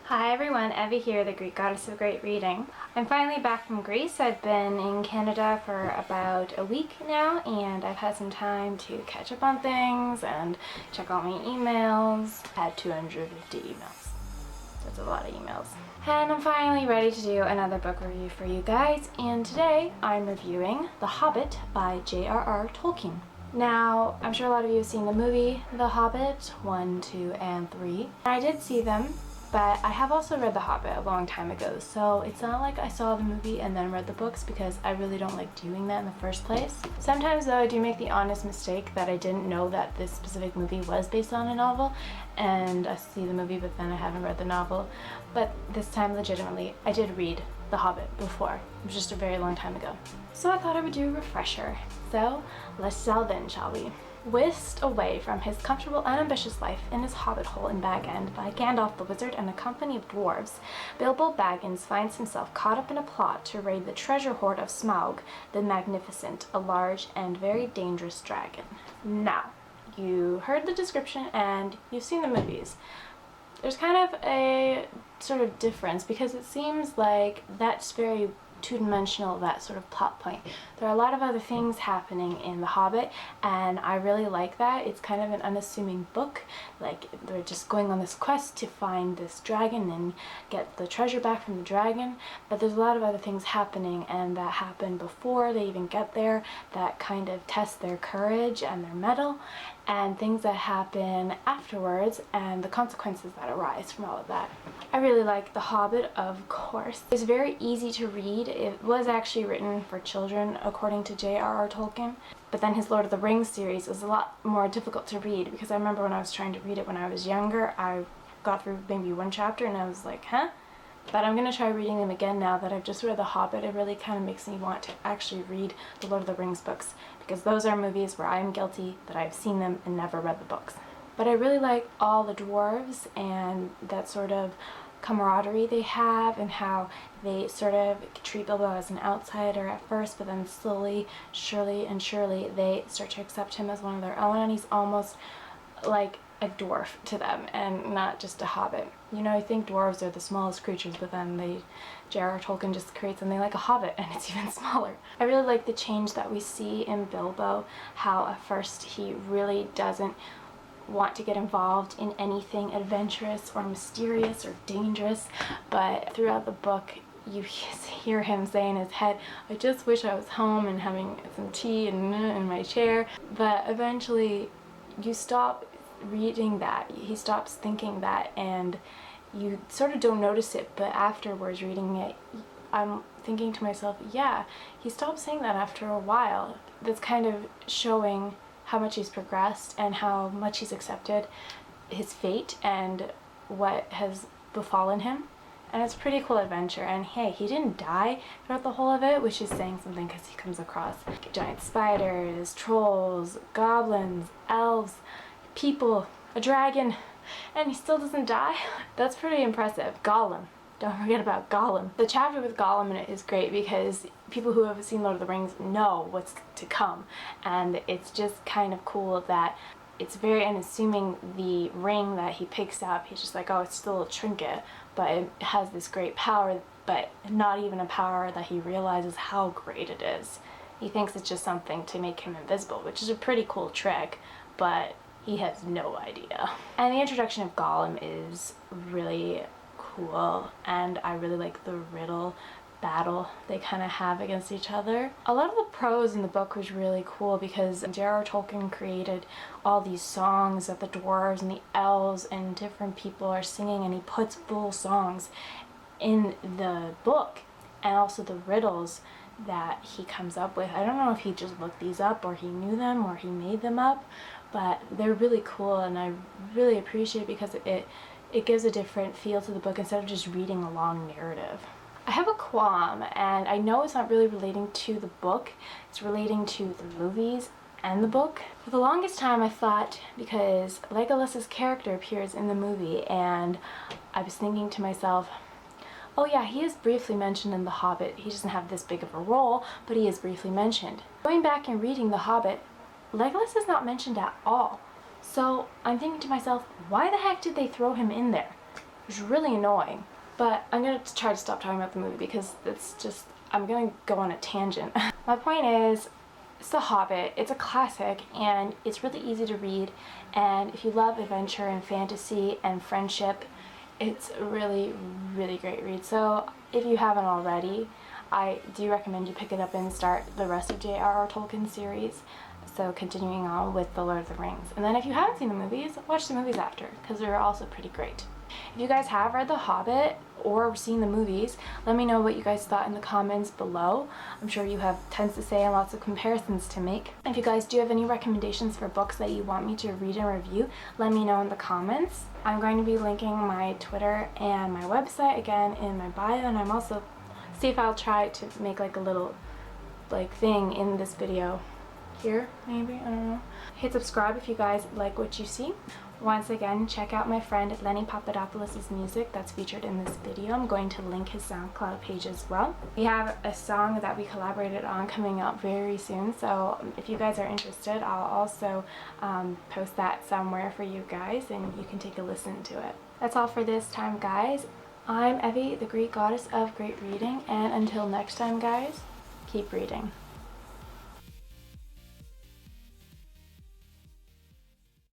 Hi everyone, Evie here, the Greek goddess of great reading. I'm finally back from Greece. I've been in Canada for about a week now, and I've had some time to catch up on things and check all my emails. I had 250 emails. That's a lot of emails. And I'm finally ready to do another book review for you guys, and today I'm reviewing The Hobbit by J.R.R. Tolkien. Now, I'm sure a lot of you have seen the movie The Hobbit 1, 2, and 3. I did see them, but I have also read The Hobbit a long time ago, so it's not like I saw the movie and then read the books, because I really don't like doing that in the first place. Sometimes though, I do make the honest mistake that I didn't know that this specific movie was based on a novel, and I see the movie but then I haven't read the novel. But this time, legitimately, I did read The Hobbit before. It was just a very long time ago. So I thought I would do a refresher. So let's delve in, shall we? Whisked away from his comfortable, unambitious life in his hobbit-hole in Bag End by Gandalf the Wizard and a company of dwarves, Bilbo Baggins finds himself caught up in a plot to raid the treasure hoard of Smaug the Magnificent, a large and very dangerous dragon. Now, you heard the description and you've seen the movies. There's kind of a sort of difference, because it seems like that's very two-dimensional, that sort of plot point. There are a lot of other things happening in The Hobbit, and I really like that. It's kind of an unassuming book. Like, they're just going on this quest to find this dragon and get the treasure back from the dragon, but there's a lot of other things happening, and that happen before they even get there, that kind of test their courage and their mettle, and things that happen afterwards and the consequences that arise from all of that. I really like The Hobbit, of course. It's very easy to read. It was actually written for children, according to J.R.R. Tolkien, but then his Lord of the Rings series is a lot more difficult to read, because I remember when I was trying to read it when I was younger, I got through maybe one chapter and I was like, huh? But I'm going to try reading them again now that I've just read The Hobbit. It really kind of makes me want to actually read the Lord of the Rings books, because those are movies where I am guilty that I've seen them and never read the books. But I really like all the dwarves and that sort of camaraderie they have, and how they sort of treat Bilbo as an outsider at first, but then slowly, surely they start to accept him as one of their own, and he's almost like a dwarf to them and not just a hobbit. You know, I think dwarves are the smallest creatures, but then J.R.R. Tolkien just creates something like a hobbit and it's even smaller. I really like the change that we see in Bilbo, how at first he really doesn't want to get involved in anything adventurous or mysterious or dangerous, but throughout the book you hear him say in his head, I just wish I was home and having some tea and in my chair. But eventually you stop reading that, he stops thinking that, and you sort of don't notice it, but afterwards reading it, I'm thinking to myself, yeah, he stopped saying that after a while. That's kind of showing how much he's progressed and how much he's accepted his fate and what has befallen him. And it's a pretty cool adventure, and hey, he didn't die throughout the whole of it, which is saying something, because he comes across giant spiders, trolls, goblins, elves, people, a dragon, and he still doesn't die. That's pretty impressive. Gollum. Don't forget about Gollum. The chapter with Gollum in it is great, because people who have seen Lord of the Rings know what's to come, and it's just kind of cool that it's very unassuming. The ring that he picks up, he's just like, oh, it's still a trinket, but it has this great power, but not even a power that he realizes how great it is. He thinks it's just something to make him invisible, which is a pretty cool trick, but he has no idea. And the introduction of Gollum is really cool, and I really like the riddle battle they kind of have against each other. A lot of the prose in the book was really cool, because J.R.R. Tolkien created all these songs that the dwarves and the elves and different people are singing, and he puts full songs in the book, and also the riddles that he comes up with. I don't know if he just looked these up or he knew them or he made them up, but they're really cool, and I really appreciate it, because it gives a different feel to the book instead of just reading a long narrative. I have a qualm, and I know it's not really relating to the book, it's relating to the movies and the book. For the longest time I thought, because Legolas's character appears in the movie, and I was thinking to myself, oh yeah, he is briefly mentioned in The Hobbit. He doesn't have this big of a role, but he is briefly mentioned. Going back and reading The Hobbit, Legolas is not mentioned at all. So I'm thinking to myself, why the heck did they throw him in there? which is really annoying. But I'm gonna try to stop talking about the movie because it's just, I'm gonna go on a tangent. My point is, it's The Hobbit. It's a classic and it's really easy to read, and if you love adventure and fantasy and friendship, it's a really, really great read. So if you haven't already, I do recommend you pick it up and start the rest of J.R.R. Tolkien series. So continuing on with The Lord of the Rings. And then if you haven't seen the movies, watch the movies after, because they're also pretty great. If you guys have read The Hobbit or seen the movies, let me know what you guys thought in the comments below. I'm sure you have tons to say and lots of comparisons to make. If you guys do have any recommendations for books that you want me to read and review, let me know in the comments. I'm going to be linking my Twitter and my website again in my bio, and I'm also, see if I'll try to make like a little thing in this video here, maybe, I don't know. Hit subscribe if you guys like what you see. Once again, check out my friend Lenny Papadopoulos' music that's featured in this video. I'm going to link his SoundCloud page as well. We have a song that we collaborated on coming out very soon, so if you guys are interested, I'll also post that somewhere for you guys and you can take a listen to it. That's all for this time, guys. I'm Evie, the Greek goddess of great reading, and until next time, guys, keep reading.